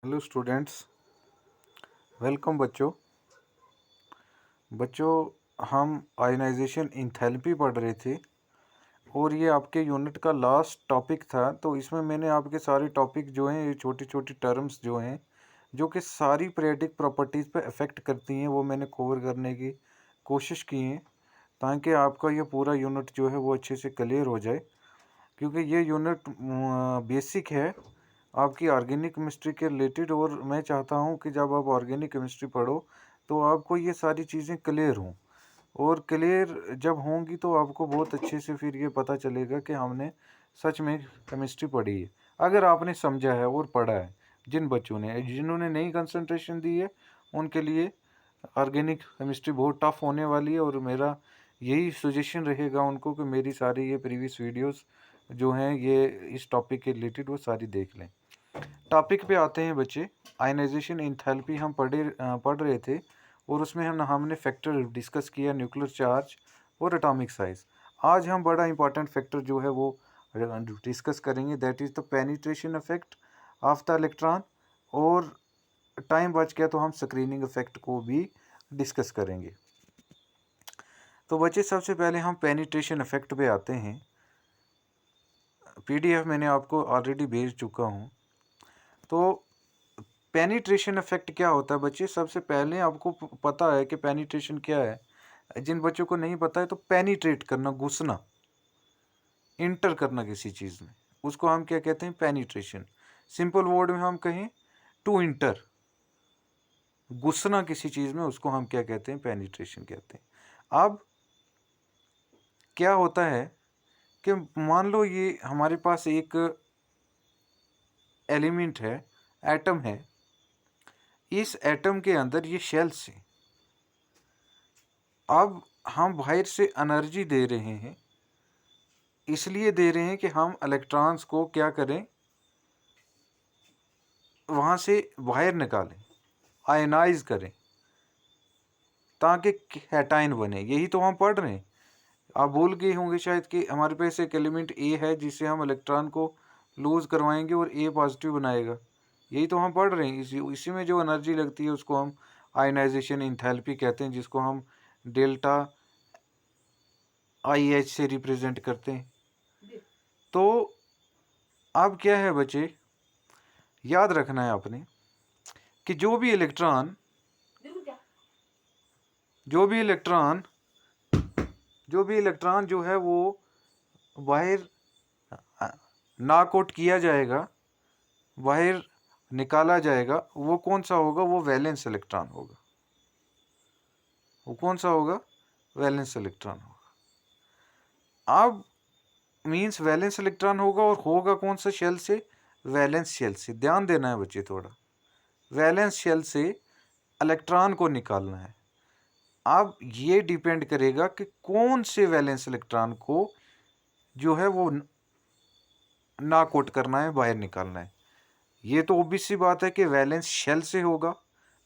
Hello students, welcome बच्चों। हम ionization enthalpy पढ़ रहे थे और ये आपके यूनिट का लास्ट टॉपिक था। तो इसमें मैंने आपके सारे टॉपिक जो हैं, ये छोटी छोटी टर्म्स जो हैं जो कि सारी पीरियोडिक प्रॉपर्टीज़ पे अफेक्ट करती हैं, वो मैंने कवर करने की कोशिश की है ताकि आपका ये पूरा यूनिट जो है वो अच्छे से क्लियर हो जाए। क्योंकि ये यूनिट बेसिक है आपकी ऑर्गेनिक केमिस्ट्री के रिलेटेड, और मैं चाहता हूँ कि जब आप ऑर्गेनिक केमिस्ट्री पढ़ो तो आपको ये सारी चीज़ें क्लियर हों, और क्लियर जब होंगी तो आपको बहुत अच्छे से फिर ये पता चलेगा कि हमने सच में केमिस्ट्री पढ़ी है। अगर आपने समझा है और पढ़ा है, जिन्होंने नई कंसंट्रेशन दी है उनके लिए ऑर्गेनिक केमिस्ट्री बहुत टफ होने वाली है, और मेरा यही सजेशन रहेगा उनको कि मेरी सारी ये प्रीवियस वीडियोस जो हैं ये इस टॉपिक के रिलेटेड वो सारी देख लें। टॉपिक पे आते हैं बच्चे। आयनाइजेशन एंथैल्पी हम पढ़ रहे थे, और उसमें हमने फैक्टर डिस्कस किया, न्यूक्लियर चार्ज और एटॉमिक साइज। आज हम बड़ा इंपॉर्टेंट फैक्टर जो है वो डिस्कस करेंगे, that is the penetration effect of the electron. और टाइम बच गया तो हम स्क्रीनिंग इफेक्ट को भी डिस्कस करेंगे। तो बच्चे सबसे पहले हम पेनिट्रेशन इफेक्ट पे आते हैं। पीडीएफ मैंने आपको ऑलरेडी भेज चुका हूँ। तो पेनिट्रेशन इफेक्ट क्या होता है बच्चे? सबसे पहले आपको पता है कि पेनिट्रेशन क्या है। जिन बच्चों को नहीं पता है, तो पेनिट्रेट करना, घुसना, इंटर करना किसी चीज़ में, उसको हम क्या कहते हैं? पेनिट्रेशन। सिंपल वर्ड में हम कहें टू इंटर, घुसना किसी चीज़ में, उसको हम क्या कहते हैं? पेनिट्रेशन कहते हैं। अब क्या होता है कि मान लो ये हमारे पास एक एलिमेंट है, एटम है। इस एटम के अंदर ये शेल्स है। अब हम बाहर से एनर्जी दे रहे हैं, इसलिए दे रहे हैं कि हम इलेक्ट्रॉन्स को क्या करें? वहाँ से बाहर निकालें, आयनाइज करें, ताकि कैटायन बने। यही तो हम पढ़ रहे हैं। आप भूल गए होंगे शायद कि हमारे पास एक एलिमेंट ए है जिसे हम इलेक्ट्रॉन को लूज करवाएंगे और ए पॉजिटिव बनाएगा। यही तो हम पढ़ रहे हैं। इसी में जो एनर्जी लगती है उसको हम आयनाइजेशन इंथैल्पी कहते हैं, जिसको हम डेल्टा आई एच से रिप्रेजेंट करते हैं। तो अब क्या है बच्चे, याद रखना है आपने कि जो भी इलेक्ट्रॉन जो है वो बाहर नॉक आउट किया जाएगा, बाहर निकाला जाएगा, वो कौन सा होगा? वो वैलेंस इलेक्ट्रॉन होगा। वो कौन सा होगा? वैलेंस इलेक्ट्रॉन होगा। अब मींस वैलेंस इलेक्ट्रॉन होगा, और होगा कौन सा शेल से? वैलेंस शेल से। ध्यान देना है बच्चे थोड़ा, वैलेंस शेल से इलेक्ट्रॉन को निकालना है। अब ये डिपेंड करेगा कि कौन से वैलेंस इलेक्ट्रॉन को जो है वो नॉक आउट करना है, बाहर निकालना है। ये तो ऑब्वियस सी बात है कि वैलेंस शेल से होगा,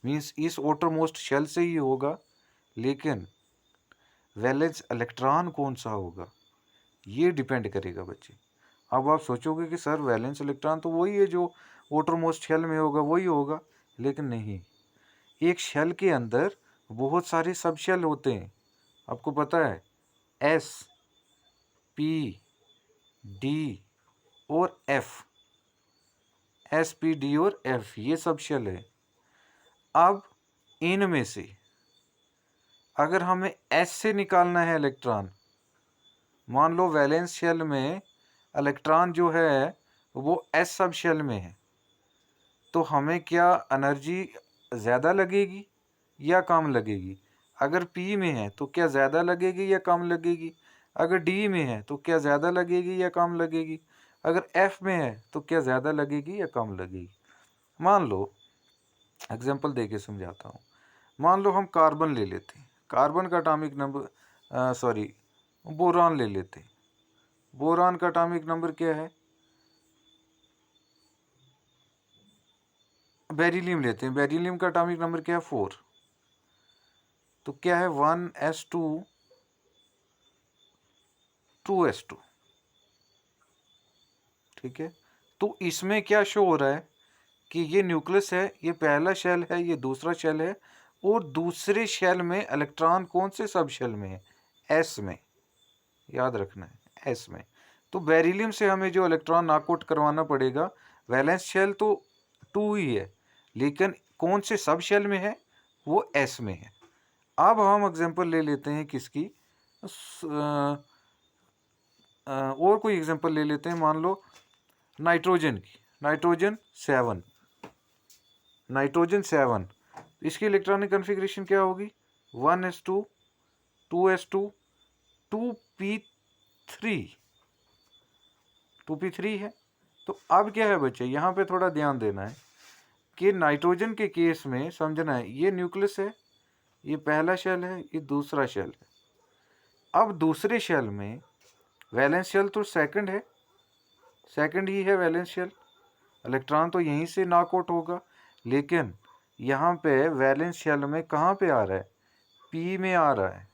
मींस इस आउटरमोस्ट शेल से ही होगा। लेकिन वैलेंस इलेक्ट्रॉन कौन सा होगा, ये डिपेंड करेगा बच्चे। अब आप सोचोगे कि सर वैलेंस इलेक्ट्रॉन तो वही है जो आउटरमोस्ट शेल में होगा, वही होगा। लेकिन नहीं, एक शेल के अंदर बहुत सारे सब शेल होते हैं। आपको पता है, एस, पी, डी और एफ। एस, पी, डी और एफ, ये सब शेल है। अब इनमें से अगर हमें एस से निकालना है इलेक्ट्रॉन, मान लो वैलेंस शेल में इलेक्ट्रॉन जो है वो एस सब शेल में है, तो हमें क्या एनर्जी ज़्यादा लगेगी या कम लगेगी? अगर पी में है तो क्या ज़्यादा लगेगी या कम लगेगी? अगर डी में है तो क्या ज़्यादा लगेगी या कम लगेगी? अगर एफ में है तो क्या ज़्यादा लगेगी या कम लगेगी? मान लो, एग्जांपल दे के समझाता हूँ। मान लो हम कार्बन ले लेते हैं, कार्बन का एटॉमिक नंबर बोरान ले लेते हैं। बोरान का एटॉमिक नंबर क्या है? बेरिलियम लेते हैं, बेरिलियम का एटॉमिक नंबर क्या है? 4। तो क्या है? 1s2 2s2। ठीक है। तो इसमें क्या शो हो रहा है कि ये न्यूक्लियस है, ये पहला शेल है, ये दूसरा शेल है, और दूसरे शेल में इलेक्ट्रॉन कौन से सब शेल में है, एस में, याद रखना है एस में। तो बेरिलियम से हमें जो इलेक्ट्रॉन नॉकआउट करवाना पड़ेगा, वैलेंस शेल तो 2 ही है, लेकिन कौन से सब शेल में है, वो एस में है। अब हम एग्जांपल ले लेते हैं किसकी, और कोई एग्जांपल ले लेते हैं, मान लो नाइट्रोजन की, नाइट्रोजन 7, इसकी इलेक्ट्रॉनिक कन्फिग्रेशन क्या होगी, 1s2 2s2 2p3 2p3 है। तो अब क्या है बच्चे, यहाँ पे थोड़ा ध्यान देना है कि नाइट्रोजन के केस में समझना है, ये न्यूक्लियस है, ये पहला शेल है, ये दूसरा शेल है। अब दूसरे शेल में वैलेंस शेल तो सेकंड है, सेकंड ही है वैलेंस शेल, इलेक्ट्रॉन तो यहीं से नॉकआउट होगा, लेकिन यहाँ पे वैलेंस शेल में कहाँ पे आ रहा है, पी में आ रहा है।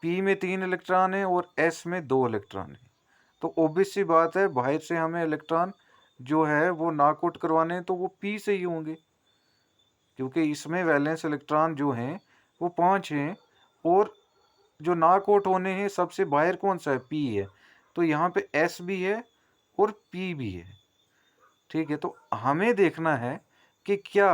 पी में 3 इलेक्ट्रॉन है और एस में 2 इलेक्ट्रॉन है। तो ऑब्वियस सी बात है, बाहर से हमें इलेक्ट्रॉन जो है वो नॉकआउट करवाने हैं, तो वो पी से ही होंगे, क्योंकि इसमें वैलेंस इलेक्ट्रॉन जो हैं वो 5 हैं, और जो नॉकआउट होने हैं सबसे बाहर कौन सा है, पी है। तो यहाँ पे एस भी है और पी भी है, ठीक है। तो हमें देखना है कि क्या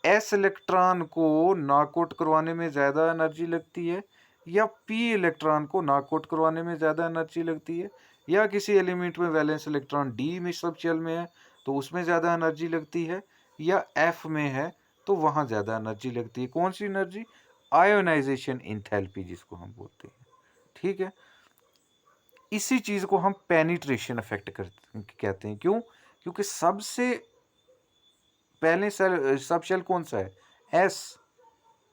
एस इलेक्ट्रॉन को नॉकआउट करवाने में ज़्यादा एनर्जी लगती है, या पी इलेक्ट्रॉन को नॉकआउट करवाने में ज़्यादा एनर्जी लगती है, या किसी एलिमेंट में वैलेंस इलेक्ट्रॉन डी में सब शेल में है तो उसमें ज़्यादा एनर्जी लगती है, या एफ में है तो वहाँ ज़्यादा एनर्जी लगती है। कौन सी एनर्जी, आयोनाइजेशन इंथैल्पी जिसको हम बोलते हैं, ठीक है। इसी चीज़ को हम पेनिट्रेशन इफेक्ट कहते हैं। क्यों, क्योंकि सबसे पहले सब शेल कौन सा है, एस,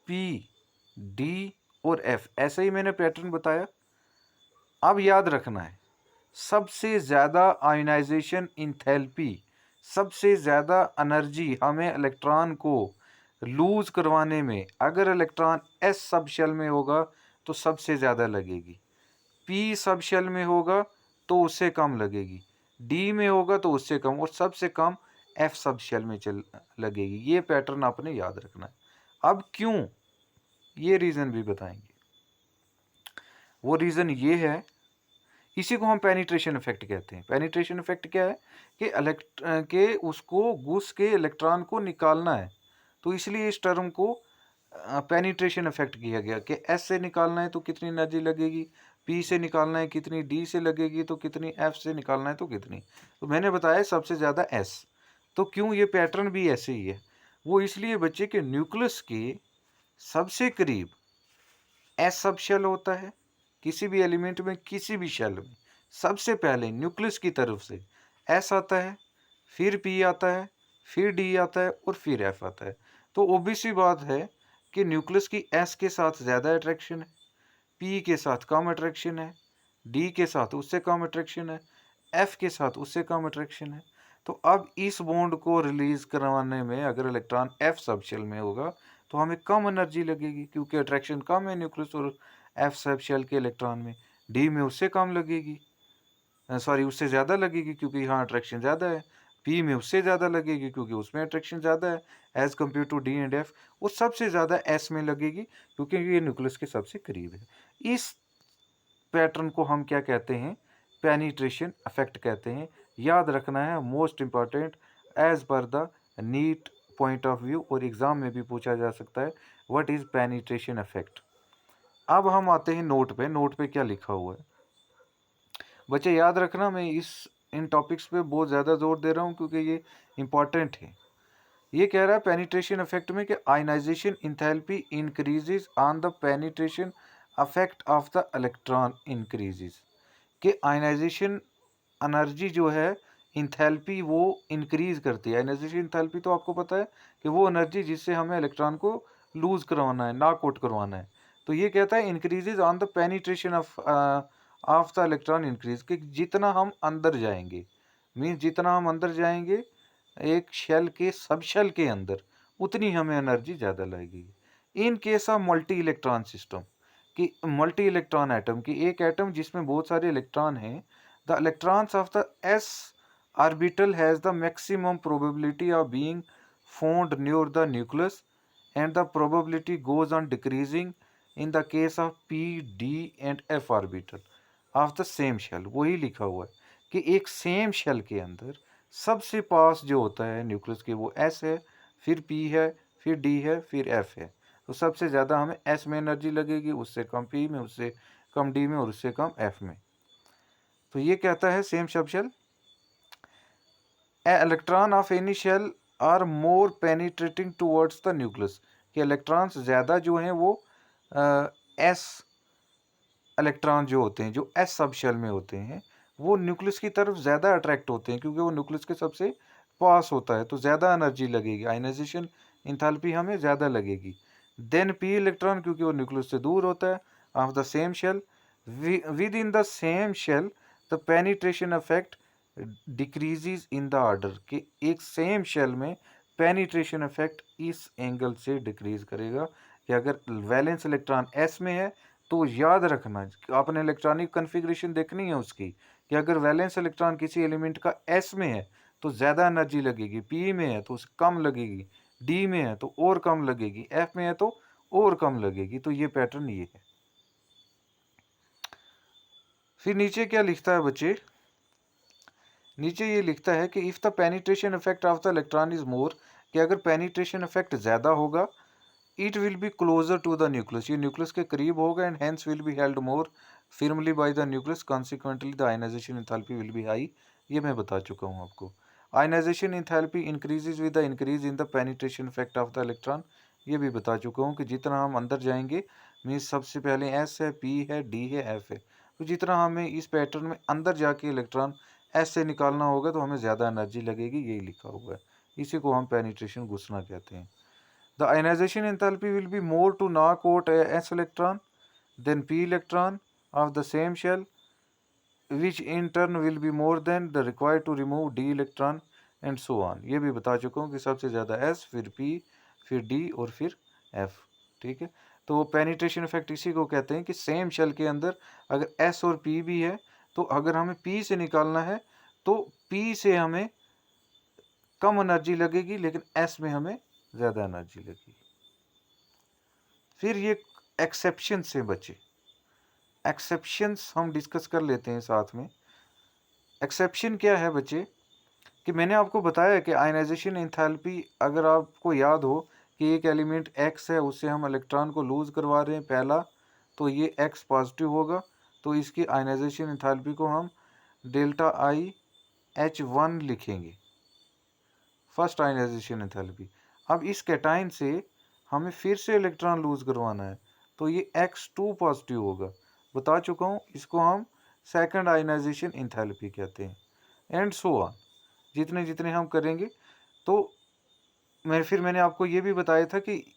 पी, डी और एफ, ऐसे ही मैंने पैटर्न बताया। अब याद रखना है, सबसे ज़्यादा आयोनाइजेशन इंथैल्पी, सबसे ज़्यादा एनर्जी हमें इलेक्ट्रॉन को लूज करवाने में, अगर इलेक्ट्रॉन एस सब शेल में होगा तो सबसे ज़्यादा लगेगी, पी सब शेल में होगा तो उससे कम लगेगी, डी में होगा तो उससे कम, और सबसे कम एफ सब शेल में लगेगी। ये पैटर्न आपने याद रखना है। अब क्यों, ये रीज़न भी बताएंगे। वो रीज़न ये है, इसी को हम पेनिट्रेशन इफेक्ट कहते हैं। पेनिट्रेशन इफेक्ट क्या है कि उसको घुस के इलेक्ट्रॉन को निकालना है, तो इसलिए इस टर्म को पेनिट्रेशन इफेक्ट किया गया कि एस से निकालना है तो कितनी एनर्जी लगेगी, पी से निकालना है कितनी, डी से लगेगी तो कितनी, एफ से निकालना है तो कितनी। तो मैंने बताया सबसे ज़्यादा एस। तो क्यों, ये पैटर्न भी ऐसे ही है, वो इसलिए बच्चे के न्यूक्लियस के सबसे करीब एस सब शेल होता है, किसी भी एलिमेंट में, किसी भी शेल में सबसे पहले न्यूक्लियस की तरफ से एस आता है, फिर पी आता है, फिर डी आता है और फिर एफ आता है। तो ऑब्वियस सी बात है कि न्यूक्लियस की एस के साथ ज़्यादा अट्रैक्शन है, पी के साथ कम अट्रैक्शन है, डी के साथ उससे कम अट्रैक्शन है, एफ के साथ उससे कम अट्रैक्शन है। तो अब इस बॉन्ड को रिलीज करवाने में अगर इलेक्ट्रॉन एफ सब शेल में होगा तो हमें कम एनर्जी लगेगी, क्योंकि अट्रैक्शन कम है न्यूक्लियस और एफ सब शेल के इलेक्ट्रॉन में। डी में उससे कम लगेगी, सॉरी उससे ज़्यादा लगेगी क्योंकि यहाँ अट्रैक्शन ज़्यादा है। पी में उससे ज़्यादा लगेगी क्योंकि उसमें अट्रैक्शन ज़्यादा है as compare to D and F, और सबसे ज़्यादा एस में लगेगी क्योंकि ये न्यूक्लियस के सबसे करीब है। इस पैटर्न को हम क्या कहते हैं, पेनिट्रेशन इफेक्ट कहते हैं। याद रखना है, most important as per the NEET point of view, और एग्ज़ाम में भी पूछा जा सकता है व्हाट इज़ पेनिट्रेशन इफेक्ट। अब हम आते हैं नोट पे, नोट पे क्या लिखा हुआ है बच्चे, याद रखना। मैं इन टॉपिक्स पे बहुत ज़्यादा जोर दे रहा हूँ क्योंकि ये इम्पॉर्टेंट है। ये कह रहा है पेनिट्रेशन इफेक्ट में कि ionization enthalpy increases on the penetration effect of the electron increases, कि आयनाइजेशन एनर्जी जो है इंथैल्पी वो इंक्रीज करती है। आयनाइजेशन इंथैल्पी तो आपको पता है कि वो एनर्जी जिससे हमें इलेक्ट्रॉन को लूज करवाना है, नॉक आउट करवाना है। तो ये कहता है increases on the penetration of the electron increase, कि जितना हम अंदर जाएंगे, मीन्स जितना हम अंदर जाएंगे एक शेल के सब शेल के अंदर, उतनी हमें एनर्जी ज़्यादा लगेगी। In case of multi electron system, कि मल्टी इलेक्ट्रॉन एटम की एक एटम जिसमें बहुत सारे इलेक्ट्रॉन हैं, the electrons of the S orbital has the maximum probability of being found near the nucleus and the probability goes on decreasing in the case of P D and F orbital of the same shell. वही लिखा हुआ है कि एक same shell के अंदर सबसे पास जो होता है न्यूक्लियस के वो एस है, फिर पी है, फिर डी है, फिर एफ है। तो सबसे ज़्यादा हमें एस में एनर्जी लगेगी, उससे कम पी में, उससे कम डी में और उससे कम एफ में। तो ये कहता है same subshell electron of any shell are more penetrating towards the nucleus, कि इलेक्ट्रॉन्स ज़्यादा जो हैं वो एस इलेक्ट्रॉन जो होते हैं, जो एस सब शेल में होते हैं, वो न्यूक्लियस की तरफ ज़्यादा अट्रैक्ट होते हैं क्योंकि वो न्यूक्लियस के सबसे पास होता है, तो ज़्यादा एनर्जी लगेगी, आयनाइजेशन इंथैल्पी हमें ज़्यादा लगेगी। देन पी इलेक्ट्रॉन, क्योंकि वो न्यूक्लियस से दूर होता है, of the same shell within the same shell the penetration effect decreases in the order, कि एक सेम शेल में पेनिट्रेशन इफेक्ट इस एंगल से डिक्रीज करेगा कि अगर वैलेंस इलेक्ट्रॉन एस में है तो याद रखना, आपने इलेक्ट्रॉनिक कन्फिग्रेशन देखनी है उसकी, कि अगर वैलेंस इलेक्ट्रॉन किसी एलिमेंट का एस में है तो ज़्यादा एनर्जी लगेगी, पी में है तो कम लगेगी, डी में है तो और कम लगेगी, एफ में है तो और कम लगेगी। तो ये पैटर्न ये है। फिर नीचे क्या लिखता है बच्चे, नीचे ये लिखता है कि if the penetration effect of the electron is more, कि अगर पेनिट्रेशन इफेक्ट ज़्यादा होगा, it will be closer to the nucleus, ये न्यूक्लियस के करीब होगा, and hence will be held more firmly by the nucleus, consequently the ionization enthalpy will be high। ये मैं बता चुका हूँ आपको। ionization enthalpy increases with the increase in the penetration effect of the electron, ये भी बता चुका हूँ कि जितना हम अंदर जाएंगे, मीन्स सबसे पहले एस है, पी है, डी है, एफ है, तो जितना हमें इस पैटर्न में अंदर जाके इलेक्ट्रॉन एस से निकालना होगा तो हमें ज़्यादा एनर्जी लगेगी, यही लिखा हुआ है। इसी को हम पेनिट्रेशन घुसना कहते हैं। The ionization enthalpy will be more to knock out a s electron than p electron of the same shell, which in turn will be more than the required to remove d electron and so on। ये भी बता चुका हूँ कि सबसे ज़्यादा s, फिर p, फिर d और फिर f। ठीक है, तो पेनिट्रेशन इफेक्ट इसी को कहते हैं कि सेम शेल के अंदर अगर s और p भी है, तो अगर हमें p से निकालना है तो p से हमें कम एनर्जी लगेगी, लेकिन s में हमें ज़्यादा एनर्जी लगेगी। फिर ये एक्सेप्शन से बचे, एक्सेप्शंस हम डिस्कस कर लेते हैं साथ में। एक्सेप्शन क्या है बच्चे, कि मैंने आपको बताया कि आयनाइजेशन एंथैल्पी, अगर आपको याद हो कि एक एलिमेंट x है, उससे हम इलेक्ट्रॉन को लूज करवा रहे हैं पहला, तो ये x पॉजिटिव होगा, तो इसकी आयनाइजेशन एंथैल्पी को हम डेल्टा आई H1 लिखेंगे, फर्स्ट आयनाइजेशन एंथैल्पी। अब इस कैटाइन से हमें फिर से इलेक्ट्रॉन लूज करवाना है, तो ये X2 पॉजिटिव होगा, बता चुका हूँ, इसको हम सेकंड आयनाइजेशन एंथैल्पी कहते हैं, एंड सो ऑन। जितने जितने हम करेंगे, तो मैंने आपको ये भी बताया था कि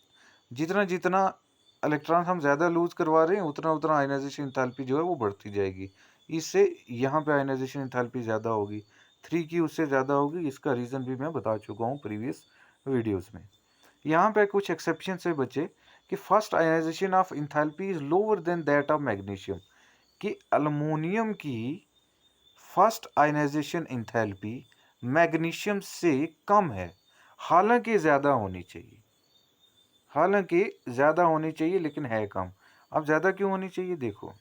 जितना जितना इलेक्ट्रॉन हम ज़्यादा लूज करवा रहे हैं, उतना उतना आयनाइजेशन एंथैल्पी जो है वो बढ़ती जाएगी। इससे यहाँ पे आयनाइजेशन एंथैल्पी ज़्यादा होगी, 3 की उससे ज़्यादा होगी। इसका रीज़न भी मैं बता चुका हूँ प्रीवियस वीडियोज़ में। यहाँ पे कुछ एक्सेप्शन से बचे कि first ionization of enthalpy is lower than that of magnesium, कि अल्मोनियम की फर्स्ट आयनाइजेशन एंथैल्पी मैग्नीशियम से कम है, हालांकि ज़्यादा होनी चाहिए, हालांकि ज़्यादा होनी चाहिए, लेकिन है कम। अब ज़्यादा क्यों होनी चाहिए, देखो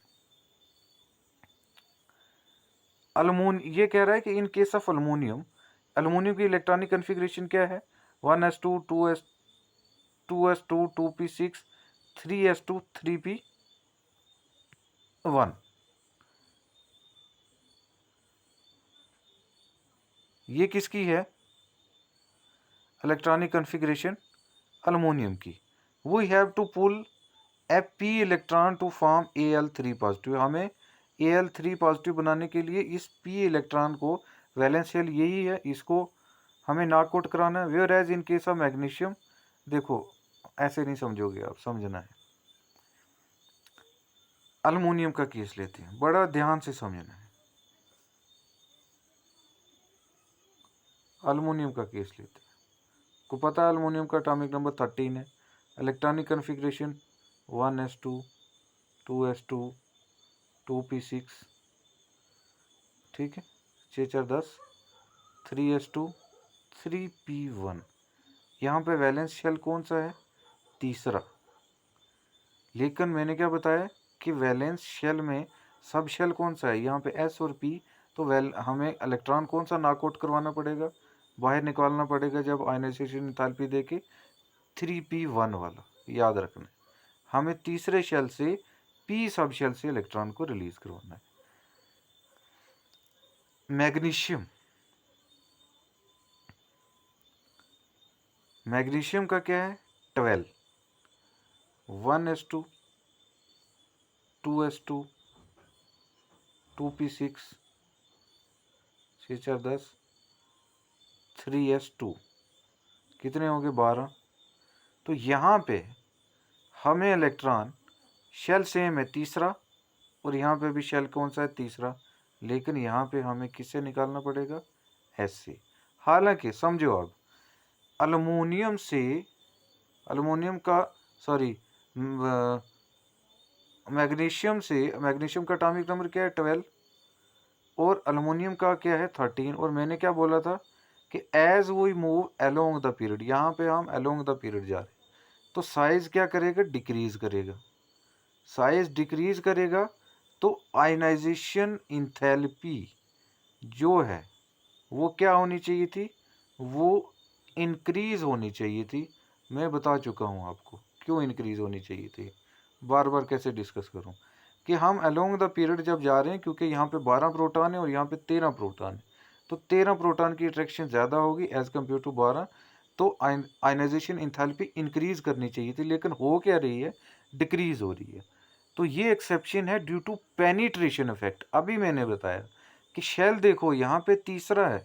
ये कह रहा है कि इन केस ऑफ अल्मोनियम, अल्मोनियम की इलेक्ट्रॉनिक कन्फिग्रेशन क्या है, 1s2 2s2 2p6 3s2 3p1। ये किसकी है इलेक्ट्रॉनिक कन्फिग्रेशन, अल्मोनियम की। We have to pull a p electron to form Al3 positive, हमें Al3 पॉजिटिव बनाने के लिए इस p इलेक्ट्रॉन को, वैलेंस शेल यही है, इसको हमें नॉक आउट कराना है। Whereas in case of magnesium, देखो ऐसे नहीं समझोगे आप, समझना है। अल्मोनियम का केस लेते हैं, बड़ा ध्यान से समझना है। अल्मोनियम का केस लेते हैं, को पता है अल्मोनियम का एटॉमिक नंबर 13 है, electronic configuration 1s2 2s2 2p6, ठीक है, 6 4 10 3s2 3p1। यहाँ पे वैलेंस शेल कौन सा है? तीसरा। लेकिन मैंने क्या बताया कि वैलेंस शेल में सब शेल कौन सा है? यहाँ पे s और p। तो हमें इलेक्ट्रॉन कौन सा नॉक आउट करवाना पड़ेगा, बाहर निकालना पड़ेगा जब आयनाइजेशन एंथैल्पी देके? 3p1 वाला याद रखना है। हमें तीसरे शेल से p सब शेल से इलेक्ट्रॉन को रिलीज करवाना है। मैग्नीशियम, मैग्नीशियम का क्या है? 12। 1s2 2s2 2p6 6 4 10 3s2 कितने होंगे? 12। तो यहाँ पे हमें इलेक्ट्रॉन शेल सेम है तीसरा, और यहाँ पे भी शेल कौन सा है? तीसरा। लेकिन यहाँ पे हमें किससे निकालना पड़ेगा? एस से। हालांकि समझो अब अल्युमिनियम से, अल्युमिनियम का सॉरी मैग्नीशियम से, मैग्नीशियम का एटॉमिक नंबर क्या है? 12, और अल्युमिनियम का क्या है? 13। और मैंने क्या बोला था कि as we move along the period, यहाँ पे हम अलोंग द पीरियड जा रहे हैं तो साइज क्या करेगा? डिक्रीज करेगा। साइज डिक्रीज करेगा तो आयनाइजेशन इंथैल्पी जो है वो क्या होनी चाहिए थी? वो इंक्रीज होनी चाहिए थी। मैं बता चुका हूँ आपको क्यों इंक्रीज होनी चाहिए थी, बार बार कैसे डिस्कस करूँ कि हम अलोंग द पीरियड जब जा रहे हैं, क्योंकि यहाँ पे 12 प्रोटॉन है और यहाँ पे 13 प्रोटॉन है, तो 13 प्रोटॉन की अट्रैक्शन ज़्यादा होगी एज कम्पेयर टू 12। तो आयनाइजेशन इंथैल्पी इंक्रीज करनी चाहिए थी, लेकिन हो क्या रही है? डिक्रीज हो रही है। तो ये एक्सेप्शन है ड्यू टू पेनिट्रेशन इफेक्ट। अभी मैंने बताया कि शेल देखो यहाँ पे तीसरा है,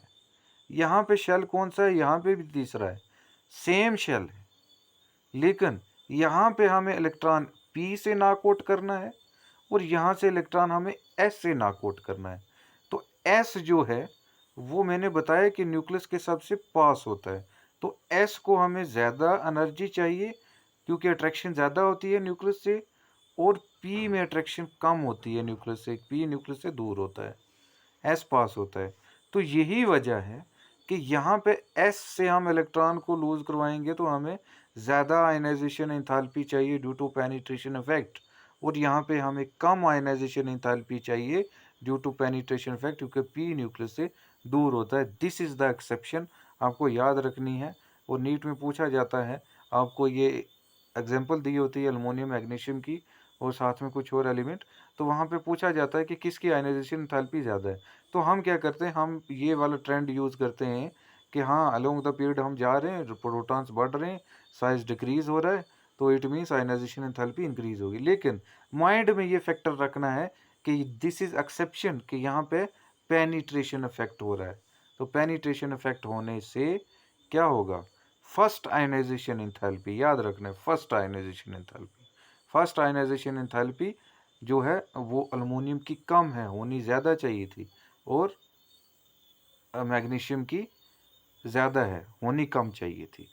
यहाँ पे शेल कौन सा है? यहाँ पे भी तीसरा है, सेम शेल है, लेकिन यहाँ पे हमें इलेक्ट्रॉन p से नॉक आउट करना है और यहाँ से इलेक्ट्रॉन हमें s से नॉक आउट करना है। तो s जो है वो मैंने बताया कि न्यूक्लियस के सबसे पास होता है, तो s को हमें ज़्यादा एनर्जी चाहिए क्योंकि अट्रैक्शन ज़्यादा होती है न्यूक्लियस से, और p में अट्रैक्शन कम होती है न्यूक्लियस से, p न्यूक्लियस से दूर होता है, s पास होता है। तो यही वजह है कि यहाँ पे s से हम इलेक्ट्रॉन को लूज करवाएंगे तो हमें ज़्यादा आयनाइजेशन एंथैल्पी चाहिए ड्यू टू पेनिट्रेशन इफेक्ट, और यहाँ पे हमें कम आयनाइजेशन एंथैल्पी चाहिए ड्यू टू पेनिट्रेशन इफेक्ट क्योंकि p न्यूक्लियस से दूर होता है। दिस इज़ द एक्सेप्शन, आपको याद रखनी है। और नीट में पूछा जाता है, आपको ये एग्जांपल दी होती है अल्युमिनियम मैग्नीशियम की और साथ में कुछ और एलिमेंट, तो वहाँ पे पूछा जाता है कि किसकी आयनाइजेशन एंथैल्पी ज़्यादा है। तो हम क्या करते हैं, हम ये वाला ट्रेंड यूज़ करते हैं कि हाँ अलोंग द पीरियड हम जा रहे हैं, प्रोटॉन्स बढ़ रहे हैं, साइज डिक्रीज हो रहा है, तो it means ionization enthalpy increase होगी। लेकिन माइंड में ये फैक्टर रखना है कि दिस इज एक्सेप्शन कि यहाँ पे पेनिट्रेशन इफेक्ट हो रहा है। तो पेनिट्रेशन इफेक्ट होने से क्या होगा? फर्स्ट आयनाइजेशन एंथैल्पी, याद रखना है first ionization enthalpy. First ionization enthalpy जो है वो अल्युमिनियम की कम है, होनी ज़्यादा चाहिए थी, और मैग्नीशियम की ज़्यादा है, होनी कम चाहिए थी।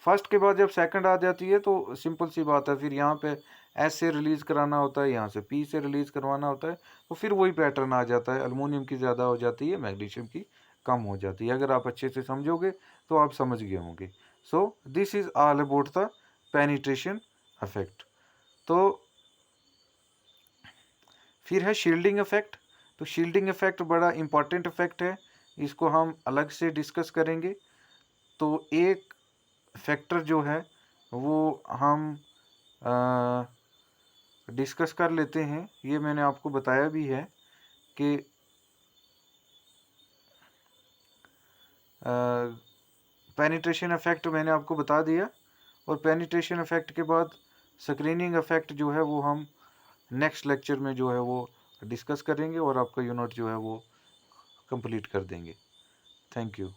फर्स्ट के बाद जब सेकंड आ जाती है तो सिंपल सी बात है, फिर यहाँ पे एस से रिलीज़ कराना होता है, यहाँ से पी से रिलीज़ करवाना होता है, तो फिर वही पैटर्न आ जाता है, अल्युमिनियम की ज़्यादा हो जाती है, मैग्नीशियम की कम हो जाती है। अगर आप अच्छे से समझोगे तो आप समझ गए होंगे। So this is all about the penetration effect. तो फिर है शील्डिंग इफेक्ट। तो शील्डिंग इफेक्ट बड़ा इंपॉर्टेंट इफेक्ट है, इसको हम अलग से डिस्कस करेंगे। तो एक फैक्टर जो है वो हम डिस्कस कर लेते हैं, ये मैंने आपको बताया भी है कि पेनिट्रेशन इफेक्ट मैंने आपको बता दिया, और पेनिट्रेशन इफेक्ट के बाद स्क्रीनिंग इफेक्ट जो है वो हम नेक्स्ट लेक्चर में जो है वो डिस्कस करेंगे और आपका यूनिट जो है वो कंप्लीट कर देंगे। Thank you.